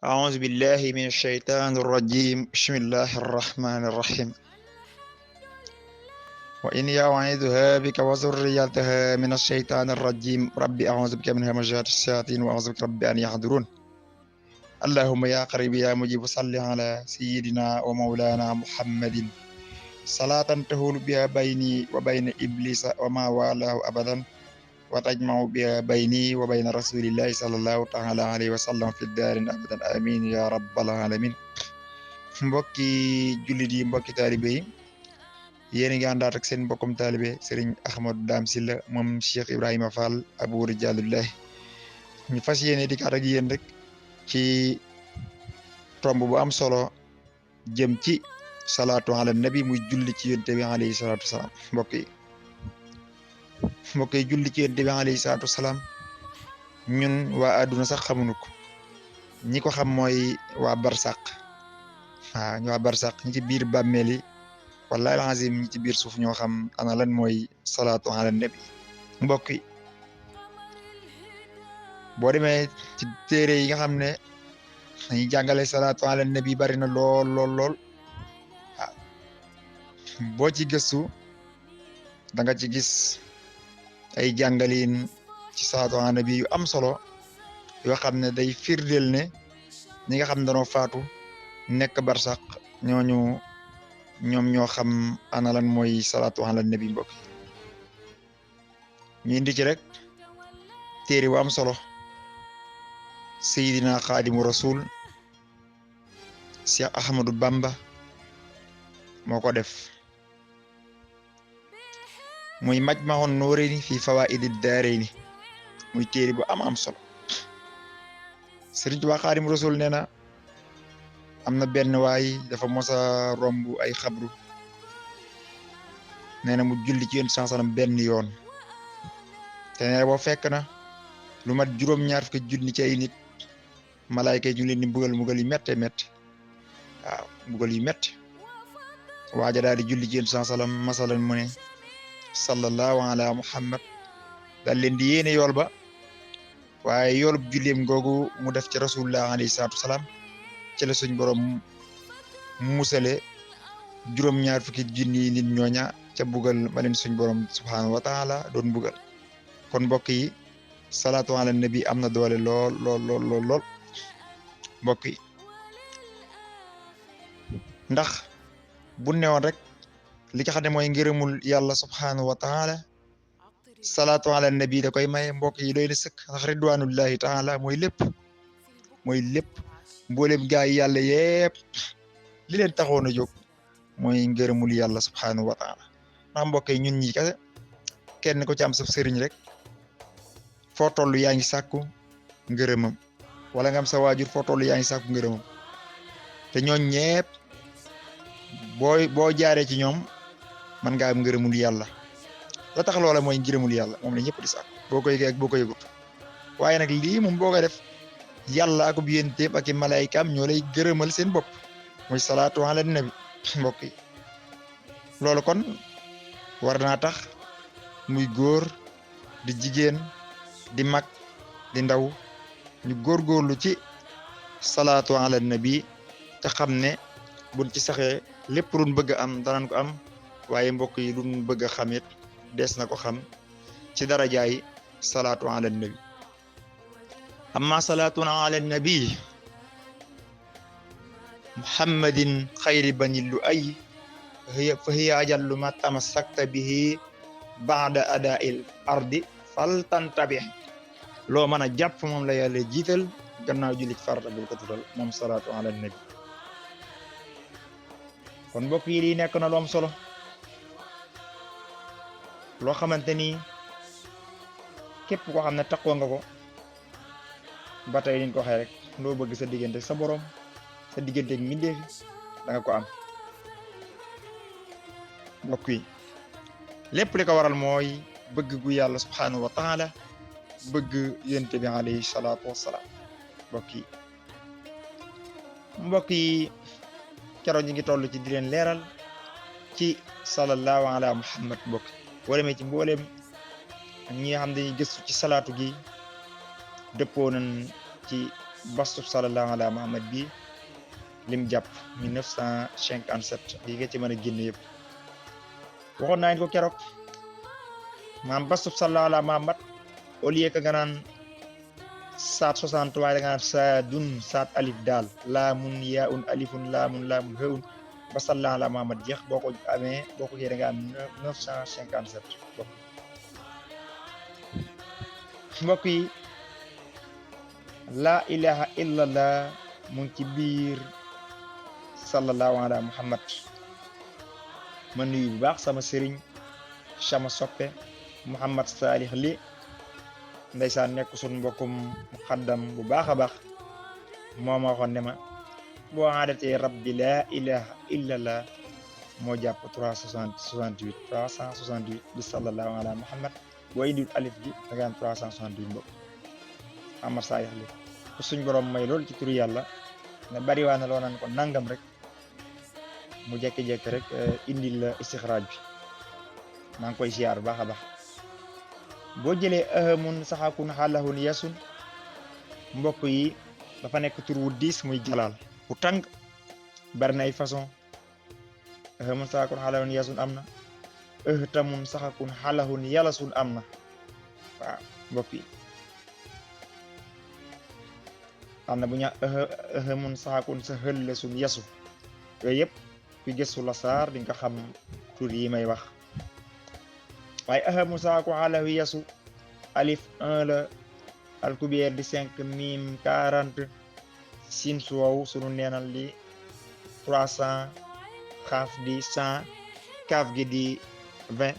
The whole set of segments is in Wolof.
أعوذ بالله من الشيطان الرجيم بسم الله الرحمن الرحيم وإني أعيذها بك وذريتها من الشيطان الرجيم ربي أعوذ بك من همزات الشياطين وأعوذ بك ربي أن يحضرون اللهم يا قريب يا مجيب صل على سيدنا ومولانا محمد صلاة تهول بها بيني وبين إبليس وما والاه أبدا وتجمع بها بيني وبين رسول الله صلى الله تعالى عليه وسلم في الدار أبدا آمين يا رب العالمين mbokki jullit yi mbokki taalibe yi yéen a ngi àndaat ak seen mbokkum taalibe Serigne Ahmadou Dame Sylla moom Cheikh Ibrahima Fall Abou Rijaalullahi ñu fas yéene dikkaat ak yéen rek ci tomb bu am solo jëm ci salaatu ala nabi muy julli ci yonent bi alayhi salaatu wasalaam mbokk yi julli ci yonent bi alayhi salaatu wasalaam ñun waa àdduna sax xamuñu ko ñi ko xam mooy waa barsàq waaw ñu waa barsàq ñi ci biir bàmmeel yi wallahi alazim ñi ci biir suuf ñoo xam ana lan mooy salaatu ala nabi mbokk yi boo demee ci téere yi nga xam ne dañuy jàngale salaatu ala nabi bari na lool lool lool waaw boo ci gëstu da nga ci gis ay jàngalin ci salaatu ala nabi yu am solo yoo xam ne day firndeel ne ñi nga xam ne dañoo faatu nekk barsaq ñoom ñoo xam ana lan mooy salaatu ala nabi mbokk ñu indi ci rek téere bu am solo Seydina Xaadimu Rasul Cheikh Ahmadou Bamba moo ko def muy Majmahun Nurayni fi Fawaa'idid Daarayni muy téere bu am solo Sëriñ Tuubaa Xaadimu Rasul nee na am na benn waay dafa mosa romb ay xabru nee na mu julli ci Yonent sallam benn yoon te nee na boo fekk na lu mat juróom-ñaar fukki junni ci ay nit malaayka yi ñu leen di mbugal yu métte métte waaw mbugal yu métte waaja daal di julli ci Yonent sallam masalan mu ne sallallahu ala muhammad daal leen di yéene yool ba waaye yoolub julleem googu mu def ci rasulullah alayhi salaatu wasalaam ci la suñ borom musale juróom-ñaar fukki junni nit ñooña ca bugal ma leen suñ borom subhanahu wa taala doon bugal kon mbokk yi salaatu ala nabi am na doole lool lool lool lool lool mbokk yi ndax bu newoon rek li nga xam ne mooy ngërëmul yàlla subhanahu wa taala salaatu ala nabi da koy maye mbokk yi doy na sëkk ndax ridwanullahi taala mooy lépp mboolem gaa yi yàlla yépp li leen taxoon a jóg mooy ngërëmul yàlla subhanahu wa taala ndax mbokk yi ñun ñi kese kenn ko ci am sa sëriñ rek foo toll yaa ngi sàkku ngërëmam wala nga am sa waajur foo toll yaa ngi sàkku ngërëmam te ñooñ ñépp boo jaaree ci ñoom man nga am ngërëmul yàlla la tax loola mooy ngërëmul yàlla moom la ñëpp di sàkku boo koy ak boo ko yëgut waaye nag lii moom boo koy def yàlla ak yonentam ak i malaayikaam ñoo lay gërëmal seen bopp muy salaatu ala nabi mbokk yi loolu kon war naa tax muy góor di jigéen di mag di ndaw ñu góorgóorlu ci salaatu ala nabi te xam ne buñ ci saxee lépp luñ bëgg a am danañ ko am waaye mbokk yi luñ bëgg a xamit des na ko xam ci darajaay salaatu ala nabi amma salaatuna ala nabi muhammadin xayri bani lu ay fa hiya ajallu ma tamassakta bihi ba'da ada'il ardi fal tantabih loo mën a jàpp moom la yàlla jiital gannaaw jullit farata bul ko tutal moom salaatu ala nabi kon mbokk yi lii nekk na lu am solo loo xamante ni képp koo xam ne taxoo nga ko ba tey niñ ko waxee rek loo bëgg sa diggante sa borom sa diggante ak mbindeef da nga ko am mbokk yi lépp li ko waral mooy bëgg gu yàlla subhanahu wa taala bëgg yonent bi alayhi salaatu wassalaam mbokk yi keroog ñi ngi toll ci di leen leeral ci sallallahu ala muhammad mbokk boo demee ci mbooleem ñi nga xam dañuy gëstu ci salaatu gi dëppoo nañ ci bastub sallallahu ala Muhammad bi lim jàpp 1957 yi nga ci mën a génne yëpp waxoon naa ko keroog maam bastub sallallahu ala Muhammad au lieu que nga naan saat 60 waaye da nga naan saadun saat alif daal laamun yaun alifun laamun haun ba sallallahu ala Muhammad jeex boo ko amee boo ko da nga am 957 mbokk yi laa ilaha illallah mu ngi ci biir sallallahu ala Muhammad ma nuyu bu baax sama sëriñ sama soppe Muhammad Salih li ndeysaan nekk suñ mbokkum muxaddam bu baax a baax moo ma waxoon ne ma boo aadatee rabbi laa ilaha illallah moo jàpp 368 bi sallallahu ala Muhammad boo indiwul alif gi da nga am 368 mbokk Muhammad Salih li ku suñ borom may loolu ci turu yàlla ne bari waa na loo naan ko nangam rek mu jekki-jekki rek indil la istixraaj bi maa ngi koy ziar baax a baax boo jëlee ahamun saxakun xaalahun yasun mbokk yi dafa nekk tur wu diis muy jalaal bu tàng bari na ay façon ahamun saxakun xaalahun yasun am na tamun saxakun xaalahun yalasun am na waaw mbokk yi am na bu ñu ahamun saxakun sa hëllasun yasu yooyu yëpp ku gëstu la saar di nga xam tur yi may wax waaye ahamu saako xaalahu yasu alif 1 la alkubeer di 5 mim 40 sin suwaw sunu neenal li 300 xaaf di 100 kaaf gi di 20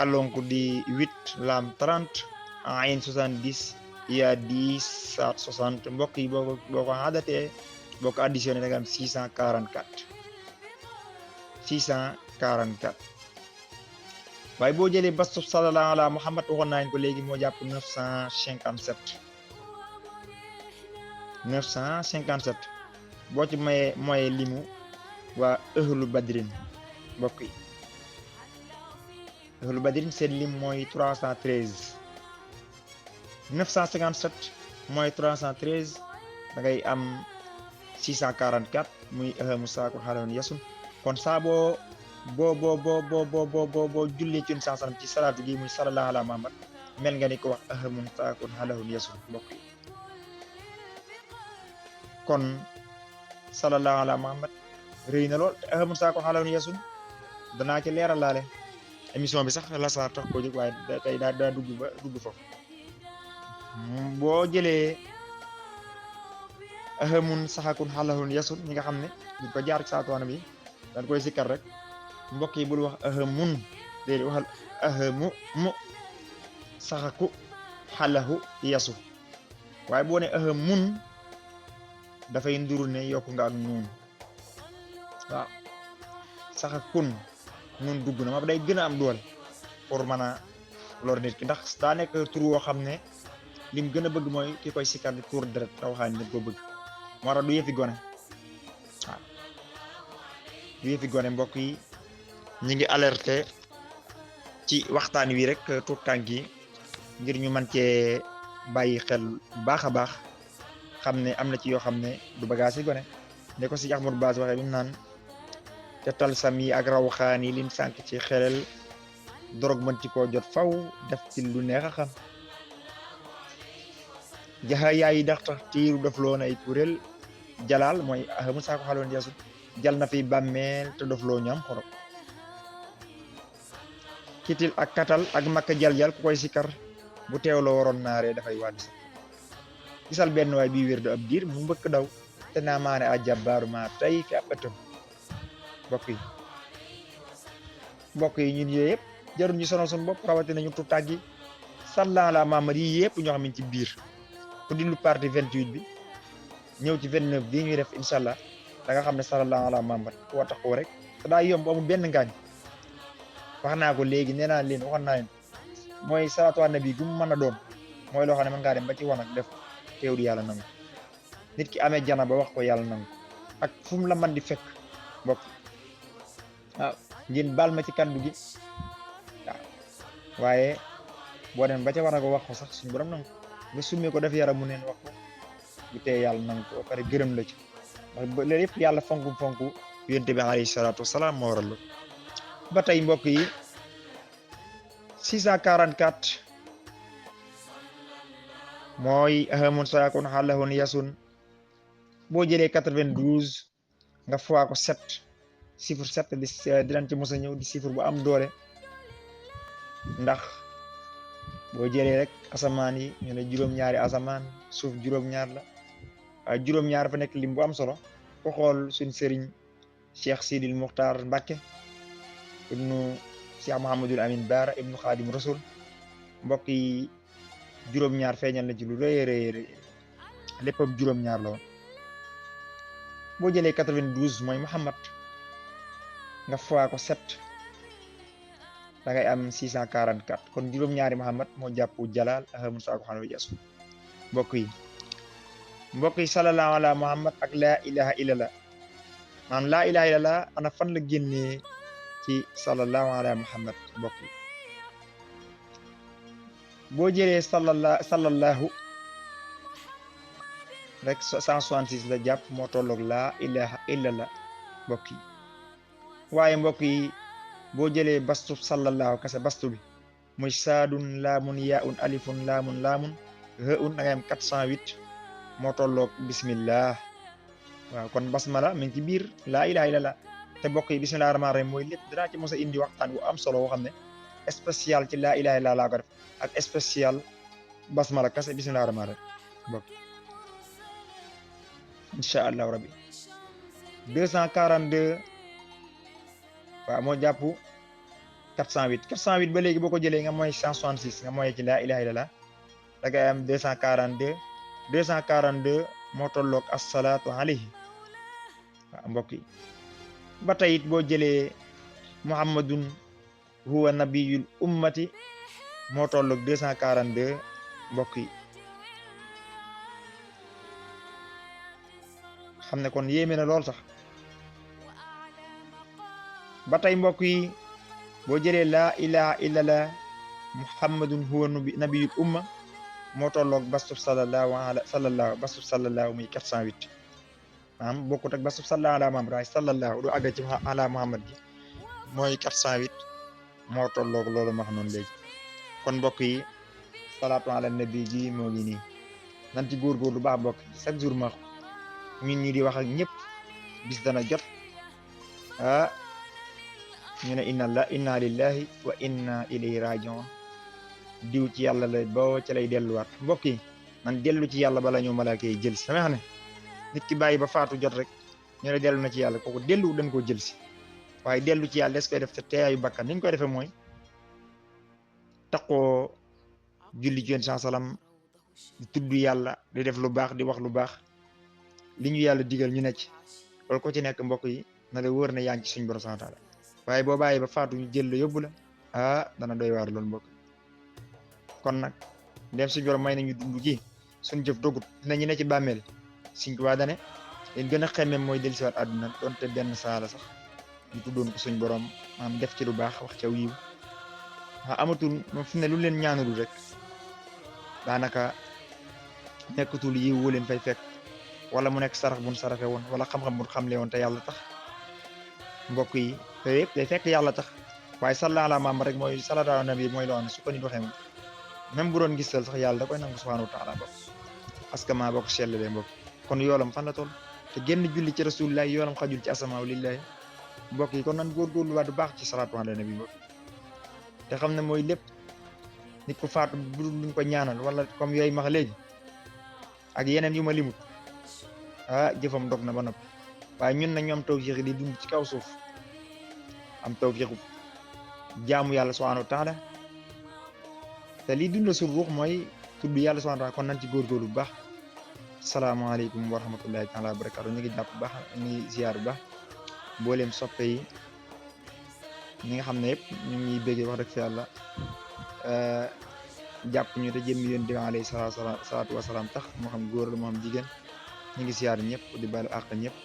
alonk di 8 lam 30 ayn 70 ya 10 saat 60 mbokk yi boo ko xaadatee boo ko additionné da nga am 644 waaye boo jëlee bastub sallallahu ala Muhammad waxoon naa ko léegi moo jàpp 957 boo ci maye limu waa ahlu badrin mbokk yi ahlu badrin seen lim mooy 313 957 mooy 313 da ngay am 644 muy ahamu saako xaalahun yasun kon saa boo jullee ci sansam ci salaatu gi muy sallallahu ala Muhammad mel nga ni ko wax ahamun saakun xaalahun yasun mbokk yi kon sallallahu ala Muhammad rëy na lool te ahamun saakun xaalahun yasun danaa ci leeral laale émission bi sax la saar tax ko jóg waaye tey daa dugg foofu boo jëlee ahamun saxakun xaalahun yasun ñi nga xam ne duñ ko jaar ci saatuwaana bi dañ koy sikkar rek mbokk yi bul wax ahamun déedéet waxal ahamu mu saxaku xalahu yasu waaye boo ne ahamun dafay nduru ne yokku nga ak nuun waaw saxakun nun dugg na ma day gën a am doole pour mën a lor nit ki ndax daa nekk tur woo xam ne lim gën a bëgg mooy ki koy sikkar di tuur deret rawaxaan dañ ko bëgg moo tax du yëfi gone waaw du yëfi gone mbokk yi ñi ngi alerté ci waxtaan wi rek tuut tànk yi ngir ñu mën cee bàyyi xel baax a baax xam ne am na ci yoo xam ne du bagage yi gone ne ko si Ahmadou Bass waxee bi mu naan te talsam yi ak rawxaan yi lim sànk ci xelel dorog mën ci koo jot faw def ci lu neex a xam jaxa yaayi daxta tiiru def loo na ay kuréel jalaal mooy ahamu saako xaloon yasu jal na fi bàmmeel te def loo ñam xorop kitil ak katal ak makka jal ku koy sikar bu teewloo waroon naaree dafay wàllu sax gisal benn waay bii wér du ab diir mu mbëkk daw te naa maane a jabbaaru ma tey fi ab ëttam mbokk yi ñun yooyu yëpp jarul ñu sonal suñu bopp rawatina ñu tu tàggi sallallahu ala Muhammad yi yëpp ñoo xam ne ci biir ku dindu partie 28 bi ñëw ci 29 bii ñuy def incha allah da nga xam ne sallallahu ala Muhammad wa taxoo rek te daa yomb amul benn ngaañ wax naa ko léegi nee naa leen waxoon naa leen mooy salaatu ala nabi gu mu mën a doon mooy loo xam ne mën ngaa dem ba ci wan ak def teew di yàlla nangu nit ki amee jana ba wax ko yàlla nangu ak fu mu la mën di fekk mbokk waaw ngeen baal ma ci kaddu gi waaw waaye boo dem ba ca war a ko wax ko sax suñu borom nangu nga summee ko def yaram mu neen wax ko bu tee yàlla nangu ko ba pare gërëm la ci ndax loolu yëpp yàlla fonk yonent bi alayhi salaatu wasalaam moo waral ba tey mbokk yi 644 mooy ahamun saakun xalahun yasun boo jëlee 92 nga fois ko 7 chiffre 7 di dinañ ci mos a ñëw di chiffre bu am doole ndax boo jëlee rek asamaan yi ñu ne juróom-ñaari asamaan suuf juróom-ñaar la waaye juróom-ñaar fa nekk lim bu am solo ko xool suñ sëriñ Cheikh Sidil Muxtaar Mbàkke ibnu Cheikh Mouhamadul Amin Baara ibnu Xaadim Rasul mbokk yi juróom-ñaar feeñal na ci lu rëy rëy léppam juróom-ñaar la woon boo jëlee 92 mooy Muhammad nga fois ko 7 da ngay am 644 kon juróom-ñaari Muhammad moo jàpp Jalal ahamun saako xana jasu mbokk yi sallallahu ala Muhammad ak laa ilaha illallah maanaam laa ilaha illallah ana fan la génnee ci sallallahu ala Muhammad mbokk yi boo jëlee sallallahu rek 166 la jàpp moo tolloog laa ilaha illallah mbokk yi waaye mbokk yi boo jëlee bastu sallallahu kase bastu bi muy saadun laamun yaun alifun laamun haun da ngay am 408 moo tolloog bismillah waaw kon basmala mi ngi ci biir laa ilaha illallah te mbokk yi bismillah rahmaan rahim mooy lépp dinaa ci mos a indi waxtaan bu am solo woo xam ne spécial ci laa ilaha illallah laa ko def ak spécial basmala kase bismillah rahmaan rahim mbokk incha allahu rabbi 242 waaw moo jàpp 408 ba léegi boo ko jëlee nga mooy 166 nga mooy ci laa ilaha illallah da ngay am 242 moo tolloog assalaatu alayhi waaw mbokk yi ba tey it boo jëlee muhammadun huwa nabiyul ummati moo tolloog 242 mbokk yi xam ne kon yéeme na lool sax ba tey mbokk yi boo jëlee laa ilaha illallah muhammadun huwa nabiyul umma moo tolloog bastub bastub sallallahu muy 408 maanaam bokkut ak bastub sallallahu ala Muhammad waaye sallallahu du àgg ci ala Muhammad gi mooy 408 moo tolloog loolu ma xam noonu léegi kon mbokk yi salaatu ala nabi gi moo ngi nii nan ci góorgóorlu baax mbokk yi chaque jour ma ñun ñi di wax ak ñëpp bis dana jot ñu ne inna lillahi wa inna ilayhi rajiun diw ci yàlla la boo ci lay delluwaat mbokk yi man dellu ci yàlla bala ñu malaaka yi jël si sama xam ne nit ki bàyyi ba faatu jot rek ñu ne dellu na ci yàlla kooku dellu dañ koo jël si waaye dellu ci yàlla des koy def te teeyaayu bakkan ni ñu koy defee mooy taqoo julli ci yonent salaam di tudd yàlla di def lu baax di wax lu baax li ñu yàlla digal ñu nekk loolu ko ci nekk mbokk yi na la wóor ne yaa ngi ci suñu borom subhanahu wa taala waaye boo bàyyi ba faatu ñu jël la yóbbu la dana doy waar loolu mbokk kon nag dem suñu borom may nañu dund gi suñu jëf dogut dinañu ne ci bàmmeel suñ ko waa dane leen gën a xemme mooy dellusiwaat àdduna donte benn saala sax ñu tuddoon ko suñ borom maanaam def ci lu baax wax ca yiw amatul moom fi ne lu leen ñaanalul rek daanaka nekkatul yiw wu leen fay fekk wala mu nekk sarax buñ saraxe woon wala xam-xam buñ xamle woon te yàlla tax mbokk yi te yëpp day fekk yàlla tax waaye sallallahu ala Muhammad rek mooy salaatu ala nabi mooy loo xam ne su ko nit waxee moom même bu doon gisal sax yàlla da koy nangu subhanahu wa taala bokk parce que maa bokk sellalee mbokk kon yoolam fan la toll te génn julli ci rasulillah yoolam xajul ci asamaaw lillahi mbokk yi kon nan góorgóorluwaat bu baax ci salaatu ala nabi mbokk te xam ne mooy lépp nit ko faatu bu dul luñ ko ñaanal wala comme yooyu max léegi ak yeneen yu ma limut jëfam dog na ba noppi waaye ñun nag ñu am tawfiix di dund ci kaw suuf am tawfiixu jaamu yàlla subhanahu wa taala te lii dund su ruux mooy tudd yàlla subhanahu wa taala kon nañ ci góorgóorlu bu baax salaamaaleykum wa rahmatullahi taala wa barakatu ñu ngi jàpp bu baax ñu ngi ziar bu baax mbooleem soppe yi ñi nga xam ne yëpp ñu ngi béggee wax rek fi yàlla jàpp ñu te jëmmi yoon di alayhi salaatu wasalaam tax moo xam góor la moo xam jigéen ñu ngi ziar ñëpp di baalu àq ñëpp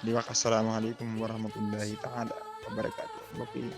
di wax asalaamaaleykum wa rahmatullahi taala wa barakatu mbokk yi